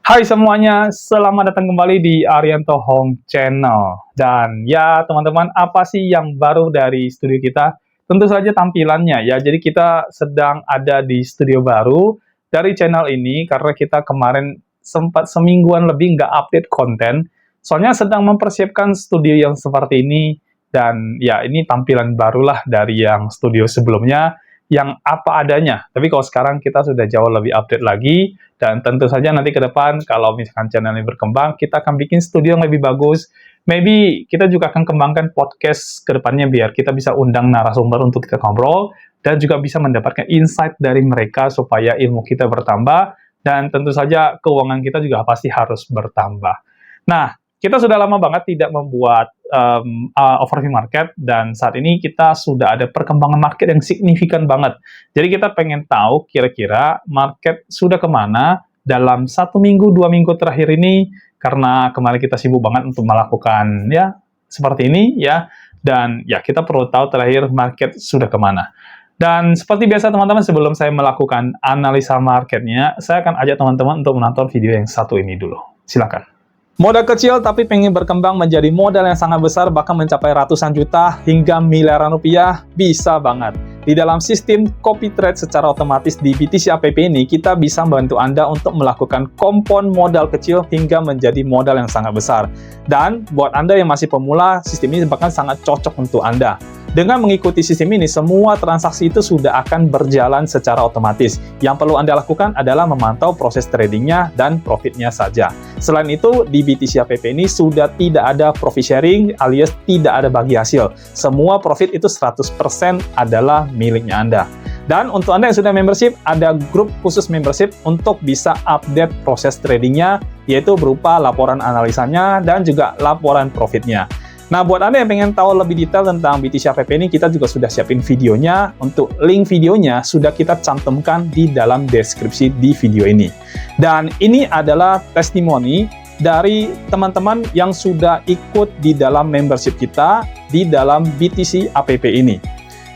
Hai semuanya, selamat datang kembali di Arianto Home Channel. Dan ya teman-teman, apa sih yang baru dari studio kita? Tentu saja tampilannya ya. Jadi kita sedang ada di studio baru dari channel ini karena kita kemarin sempat semingguan lebih nggak update konten. Soalnya sedang mempersiapkan studio yang seperti ini. Dan ya ini tampilan barulah dari yang studio sebelumnya yang apa adanya. Tapi kalau sekarang kita sudah jauh lebih update lagi, dan tentu saja nanti ke depan, kalau misalkan channel ini berkembang, kita akan bikin studio yang lebih bagus. Maybe kita juga akan kembangkan podcast ke depannya biar kita bisa undang narasumber untuk kita ngobrol, dan juga bisa mendapatkan insight dari mereka supaya ilmu kita bertambah, dan tentu saja keuangan kita juga pasti harus bertambah. Nah, kita sudah lama banget tidak membuat overview market, dan saat ini kita sudah ada perkembangan market yang signifikan banget. Jadi kita pengen tahu kira-kira market sudah kemana dalam 1 minggu, 2 minggu terakhir ini, karena kemarin kita sibuk banget untuk melakukan ya seperti ini ya, dan ya kita perlu tahu terakhir market sudah kemana. Dan seperti biasa teman-teman, sebelum saya melakukan analisa marketnya, saya akan ajak teman-teman untuk menonton video yang satu ini dulu. Silakan. Modal kecil tapi pengen berkembang menjadi modal yang sangat besar, bahkan mencapai ratusan juta hingga miliaran rupiah, bisa banget. Di dalam sistem copy trade secara otomatis di BTC App ini, kita bisa membantu Anda untuk melakukan kompon modal kecil hingga menjadi modal yang sangat besar. Dan buat Anda yang masih pemula, sistem ini bahkan sangat cocok untuk Anda. Dengan mengikuti sistem ini, semua transaksi itu sudah akan berjalan secara otomatis. Yang perlu Anda lakukan adalah memantau proses tradingnya dan profitnya saja. Selain itu, di BTC App ini sudah tidak ada profit sharing alias tidak ada bagi hasil. Semua profit itu 100% adalah miliknya Anda. Dan untuk Anda yang sudah membership, ada grup khusus membership untuk bisa update proses tradingnya, yaitu berupa laporan analisanya dan juga laporan profitnya. Nah, buat Anda yang pengen tahu lebih detail tentang BTC App ini, kita juga sudah siapin videonya. Untuk link videonya sudah kita cantumkan di dalam deskripsi di video ini. Dan ini adalah testimoni dari teman-teman yang sudah ikut di dalam membership kita di dalam BTC App ini.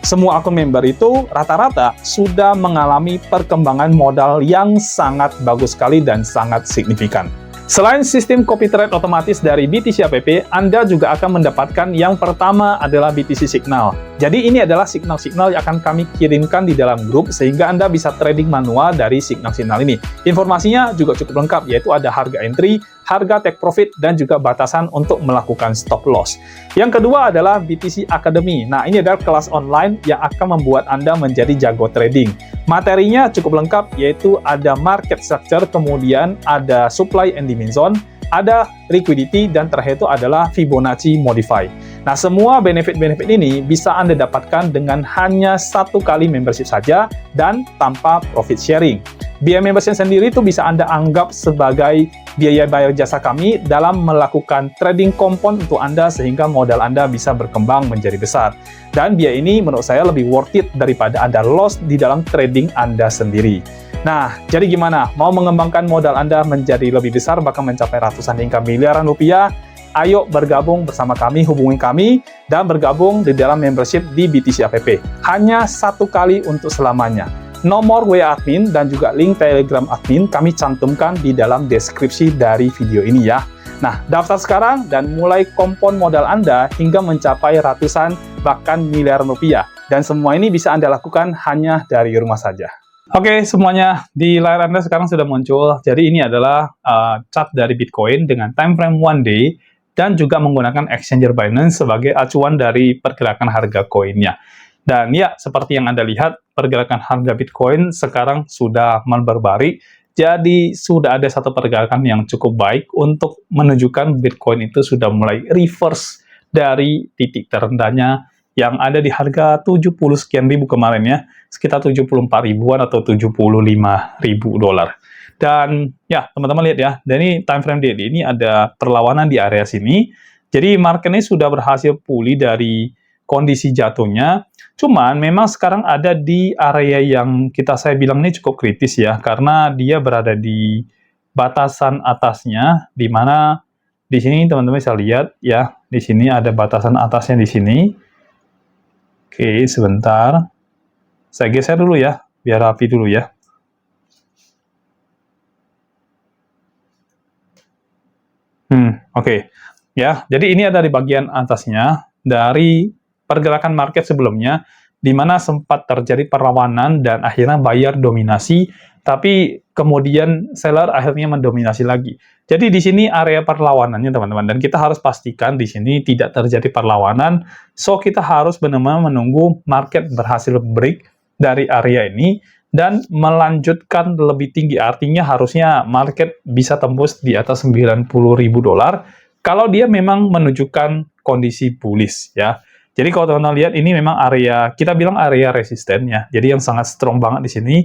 Semua akun member itu rata-rata sudah mengalami perkembangan modal yang sangat bagus sekali dan sangat signifikan. Selain sistem copy trade otomatis dari BTC App, Anda juga akan mendapatkan yang pertama adalah BTC Signal. Jadi ini adalah signal-signal yang akan kami kirimkan di dalam grup sehingga Anda bisa trading manual dari signal-signal ini. Informasinya juga cukup lengkap, yaitu ada harga entry, harga take profit, dan juga batasan untuk melakukan stop loss. Yang kedua adalah BTC Academy. Nah, ini adalah kelas online yang akan membuat Anda menjadi jago trading. Materinya cukup lengkap, yaitu ada market structure, kemudian ada supply and demand zone, ada liquidity, dan terakhir itu adalah Fibonacci Modify. Nah, semua benefit-benefit ini bisa Anda dapatkan dengan hanya 1 kali membership saja dan tanpa profit sharing. Biaya membership sendiri itu bisa Anda anggap sebagai biaya bayar jasa kami dalam melakukan trading kompon untuk Anda sehingga modal Anda bisa berkembang menjadi besar. Dan biaya ini menurut saya lebih worth it daripada Anda loss di dalam trading Anda sendiri. Nah, jadi gimana? Mau mengembangkan modal Anda menjadi lebih besar, bahkan mencapai ratusan hingga miliaran rupiah? Ayo bergabung bersama kami, hubungi kami, dan bergabung di dalam membership di BTC App. Hanya 1 kali untuk selamanya. Nomor WA admin dan juga link Telegram admin kami cantumkan di dalam deskripsi dari video ini ya. Nah, daftar sekarang dan mulai kompon modal Anda hingga mencapai ratusan bahkan miliaran rupiah. Dan semua ini bisa Anda lakukan hanya dari rumah saja. Oke, semuanya di layar Anda sekarang sudah muncul. Jadi ini adalah chart dari Bitcoin dengan time frame 1 day dan juga menggunakan exchanger Binance sebagai acuan dari pergerakan harga koinnya. Dan ya, seperti yang Anda lihat, pergerakan harga Bitcoin sekarang sudah berbalik. Jadi sudah ada satu pergerakan yang cukup baik untuk menunjukkan Bitcoin itu sudah mulai reverse dari titik terendahnya yang ada di harga 70 sekian ribu kemarin ya, sekitar 74 ribuan atau 75 ribu dolar. Dan ya, teman-teman lihat ya, dan ini time frame daily ini ada perlawanan di area sini. Jadi market ini sudah berhasil pulih dari kondisi jatuhnya. Cuman memang sekarang ada di area yang saya bilang ini cukup kritis ya, karena dia berada di batasan atasnya, di mana di sini teman-teman bisa lihat ya, di sini ada batasan atasnya di sini. Oke, sebentar. Saya geser dulu ya, biar rapi dulu ya. Oke. Ya, jadi ini ada di bagian atasnya dari pergerakan market sebelumnya, di mana sempat terjadi perlawanan dan akhirnya buyer dominasi, tapi kemudian seller akhirnya mendominasi lagi. Jadi di sini area perlawanannya teman-teman, dan kita harus pastikan di sini tidak terjadi perlawanan, so kita harus benar-benar menunggu market berhasil break dari area ini, dan melanjutkan lebih tinggi, artinya harusnya market bisa tembus di atas $90.000 kalau dia memang menunjukkan kondisi bullish ya. Jadi kalau teman-teman lihat ini memang area, kita bilang area resistennya. Jadi yang sangat strong banget di sini,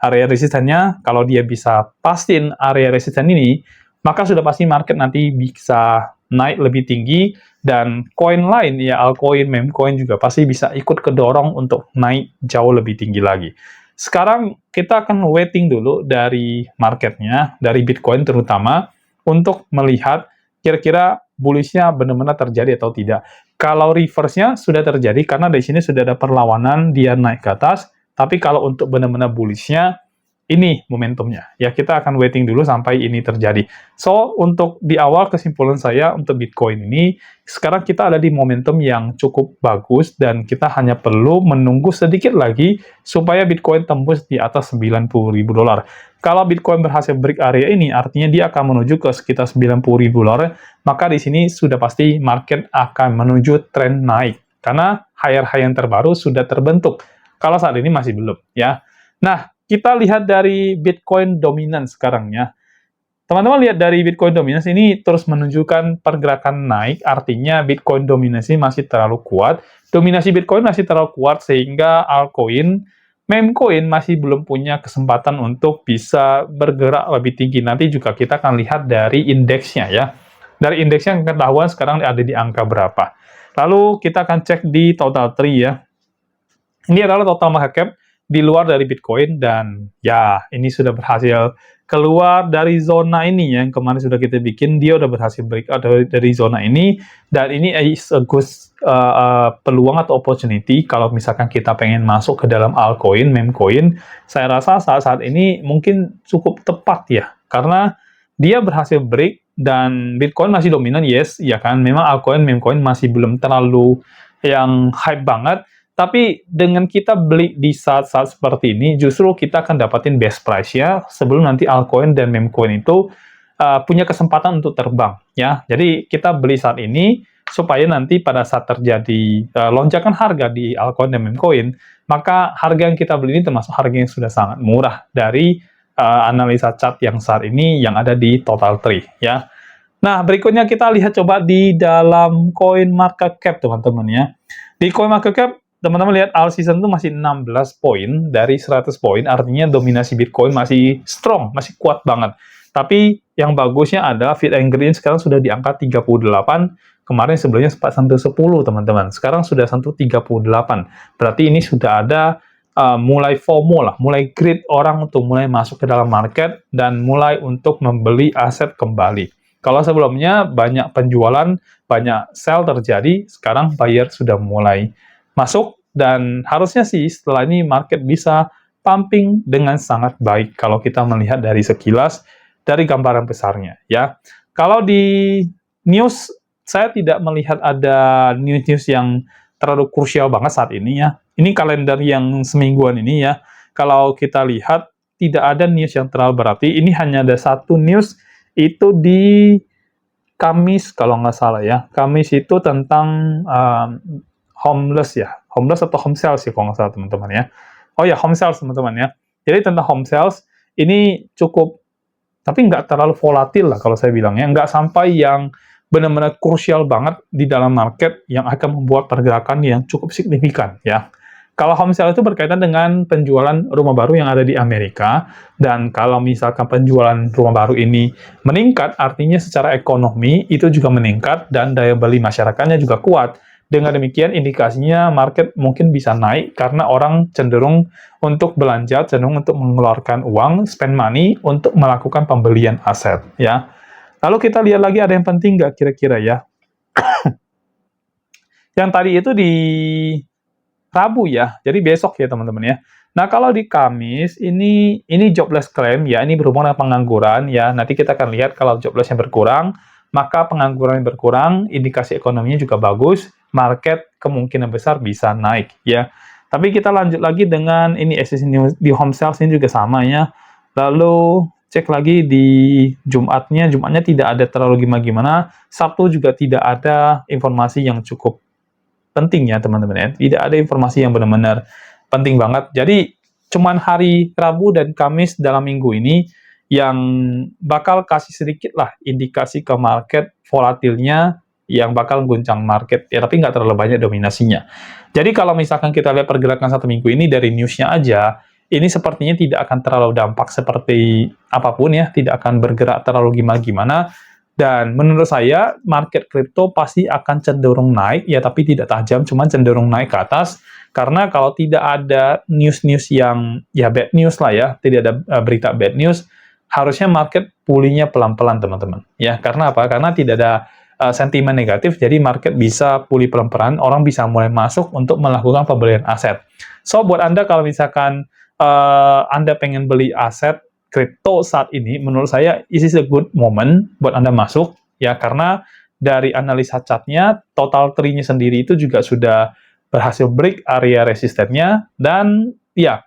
area resistennya, kalau dia bisa pastiin area resisten ini, maka sudah pasti market nanti bisa naik lebih tinggi, dan koin lain, ya altcoin, meme coin juga pasti bisa ikut kedorong untuk naik jauh lebih tinggi lagi. Sekarang kita akan waiting dulu dari marketnya, dari Bitcoin terutama, untuk melihat kira-kira bullish-nya benar-benar terjadi atau tidak. Kalau reverse-nya sudah terjadi, karena di sini sudah ada perlawanan, dia naik ke atas, tapi kalau untuk benar-benar bullish-nya, ini momentumnya. Ya, kita akan waiting dulu sampai ini terjadi. So, untuk di awal kesimpulan saya untuk Bitcoin ini, sekarang kita ada di momentum yang cukup bagus, dan kita hanya perlu menunggu sedikit lagi supaya Bitcoin tembus di atas $90.000. Kalau Bitcoin berhasil break area ini, artinya dia akan menuju ke sekitar $90.000, maka di sini sudah pasti market akan menuju tren naik. Karena higher high yang terbaru sudah terbentuk. Kalau saat ini masih belum, ya. Nah, kita lihat dari Bitcoin dominance sekarang ya. Teman-teman lihat dari Bitcoin dominance ini terus menunjukkan pergerakan naik, artinya Bitcoin dominasi masih terlalu kuat. Dominasi Bitcoin masih terlalu kuat sehingga altcoin, meme coin masih belum punya kesempatan untuk bisa bergerak lebih tinggi. Nanti juga kita akan lihat dari indeksnya ya. Dari indeksnya ketahuan sekarang ada di angka berapa. Lalu kita akan cek di total tree ya. Ini adalah total market cap di luar dari Bitcoin, dan ya ini sudah berhasil keluar dari zona ini ya, yang kemarin sudah kita bikin. Dia udah berhasil break out dari zona ini, dan ini is a good peluang atau opportunity kalau misalkan kita pengen masuk ke dalam altcoin, meme coin. Saya rasa saat-saat ini mungkin cukup tepat ya, karena dia berhasil break dan Bitcoin masih dominan, yes, ya kan. Memang altcoin, meme coin masih belum terlalu yang hype banget, tapi dengan kita beli di saat-saat seperti ini, justru kita akan dapatin best price-nya sebelum nanti altcoin dan meme coin itu punya kesempatan untuk terbang, ya. Jadi kita beli saat ini supaya nanti pada saat terjadi lonjakan harga di altcoin dan meme coin, maka harga yang kita beli ini termasuk harga yang sudah sangat murah dari analisa chart yang saat ini yang ada di total tree, ya. Nah, berikutnya kita lihat coba di dalam coin market cap, teman-teman ya. Di coin market cap, teman-teman lihat all season itu masih 16 poin dari 100 poin, artinya dominasi Bitcoin masih strong, masih kuat banget. Tapi yang bagusnya adalah Fit and Green sekarang sudah di angka 38, kemarin sebelumnya sempat sentuh 10, teman-teman. Sekarang sudah sentuh 38. Berarti ini sudah ada mulai FOMO lah, mulai greed orang untuk mulai masuk ke dalam market dan mulai untuk membeli aset kembali. Kalau sebelumnya banyak penjualan, banyak sell terjadi, sekarang buyer sudah mulai masuk, dan harusnya sih setelah ini market bisa pumping dengan sangat baik kalau kita melihat dari sekilas dari gambaran besarnya ya. Kalau di news saya tidak melihat ada news yang terlalu krusial banget saat ini ya. Ini kalender yang semingguan ini ya. Kalau kita lihat tidak ada news yang terlalu berarti. Ini hanya ada satu news, itu di Kamis kalau nggak salah ya. Kamis itu tentang homeless ya, homeless atau home sales ya kalau nggak salah teman-teman ya. Oh ya, home sales teman-teman ya. Jadi tentang home sales ini cukup, tapi nggak terlalu volatil lah kalau saya bilang ya, nggak sampai yang benar-benar krusial banget di dalam market yang akan membuat pergerakan yang cukup signifikan ya. Kalau home sale itu berkaitan dengan penjualan rumah baru yang ada di Amerika, dan kalau misalkan penjualan rumah baru ini meningkat, artinya secara ekonomi itu juga meningkat dan daya beli masyarakatnya juga kuat. Dengan demikian, indikasinya market mungkin bisa naik karena orang cenderung untuk belanja, cenderung untuk mengeluarkan uang, spend money, untuk melakukan pembelian aset, ya. Lalu kita lihat lagi ada yang penting nggak kira-kira ya? Yang tadi itu di Rabu ya, jadi besok ya teman-teman ya. Nah, kalau di Kamis, ini jobless claim ya, ini berhubungan dengan pengangguran ya. Nanti kita akan lihat kalau jobless-nya berkurang, maka pengangguran berkurang, indikasi ekonominya juga bagus, market kemungkinan besar bisa naik ya. Tapi kita lanjut lagi dengan ini existing news di home sales ini juga sama ya. Lalu cek lagi di Jumatnya tidak ada terlalu gimana-gimana. Sabtu juga tidak ada informasi yang cukup penting ya teman-teman ya. Tidak ada informasi yang benar-benar penting banget. Jadi cuman hari Rabu dan Kamis dalam minggu ini yang bakal kasih sedikit lah indikasi ke market volatilnya yang bakal guncang market ya, tapi nggak terlalu banyak dominasinya. Jadi kalau misalkan kita lihat pergerakan satu minggu ini dari newsnya aja, ini sepertinya tidak akan terlalu dampak seperti apapun ya, tidak akan bergerak terlalu gimana-gimana. Dan menurut saya, market kripto pasti akan cenderung naik, ya tapi tidak tajam, cuman cenderung naik ke atas. Karena kalau tidak ada news-news yang, ya bad news lah ya, tidak ada berita bad news, harusnya market pulihnya pelan-pelan teman-teman. Ya, karena apa? Karena tidak ada sentimen negatif, jadi market bisa pulih pelan-pelan, orang bisa mulai masuk untuk melakukan pembelian aset. So, buat Anda kalau misalkan Anda pengen beli aset kripto saat ini, menurut saya this is a good moment buat Anda masuk, ya, karena dari analisa chartnya, total tree-nya sendiri itu juga sudah berhasil break area resistennya, dan ya,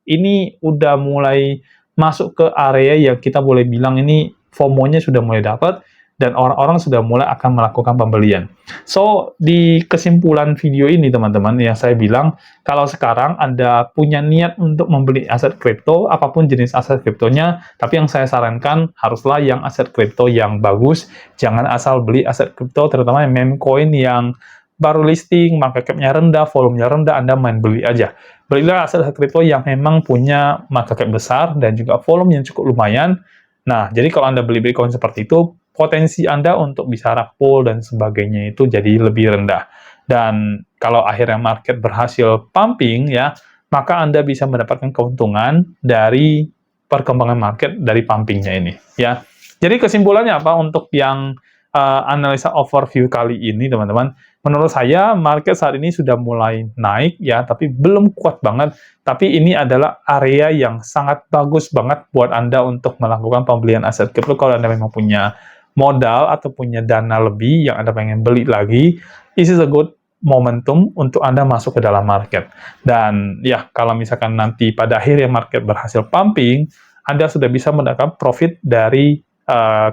ini udah mulai masuk ke area yang kita boleh bilang ini FOMO-nya sudah mulai dapat, dan orang-orang sudah mulai akan melakukan pembelian. So, di kesimpulan video ini, teman-teman, yang saya bilang, kalau sekarang Anda punya niat untuk membeli aset kripto, apapun jenis aset kriptonya, tapi yang saya sarankan, haruslah yang aset kripto yang bagus, jangan asal beli aset kripto, terutama meme coin yang baru listing, market cap-nya rendah, volumenya rendah, Anda main beli aja. Belilah aset kripto yang memang punya market cap besar, dan juga volume yang cukup lumayan. Nah, jadi kalau Anda beli Bitcoin seperti itu, potensi Anda untuk bisa rug pull dan sebagainya itu jadi lebih rendah. Dan kalau akhirnya market berhasil pumping ya, maka Anda bisa mendapatkan keuntungan dari perkembangan market dari pumpingnya ini ya. Jadi kesimpulannya apa untuk yang analisa overview kali ini teman-teman? Menurut saya market saat ini sudah mulai naik ya, tapi belum kuat banget. Tapi ini adalah area yang sangat bagus banget buat Anda untuk melakukan pembelian aset kripto kalau Anda memang punya modal atau punya dana lebih yang Anda pengen beli lagi, this is a good momentum untuk Anda masuk ke dalam market. Dan ya, kalau misalkan nanti pada akhirnya market berhasil pumping, Anda sudah bisa mendapatkan profit dari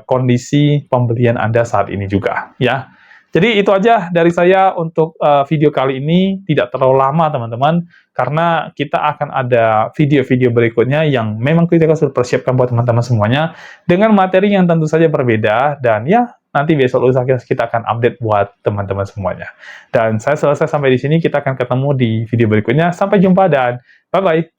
kondisi pembelian Anda saat ini juga, ya. Jadi itu aja dari saya untuk video kali ini, tidak terlalu lama teman-teman, karena kita akan ada video-video berikutnya yang memang kita sudah persiapkan buat teman-teman semuanya, dengan materi yang tentu saja berbeda, dan ya, nanti besok lusa kita akan update buat teman-teman semuanya. Dan saya selesai sampai di sini, kita akan ketemu di video berikutnya, sampai jumpa dan bye-bye!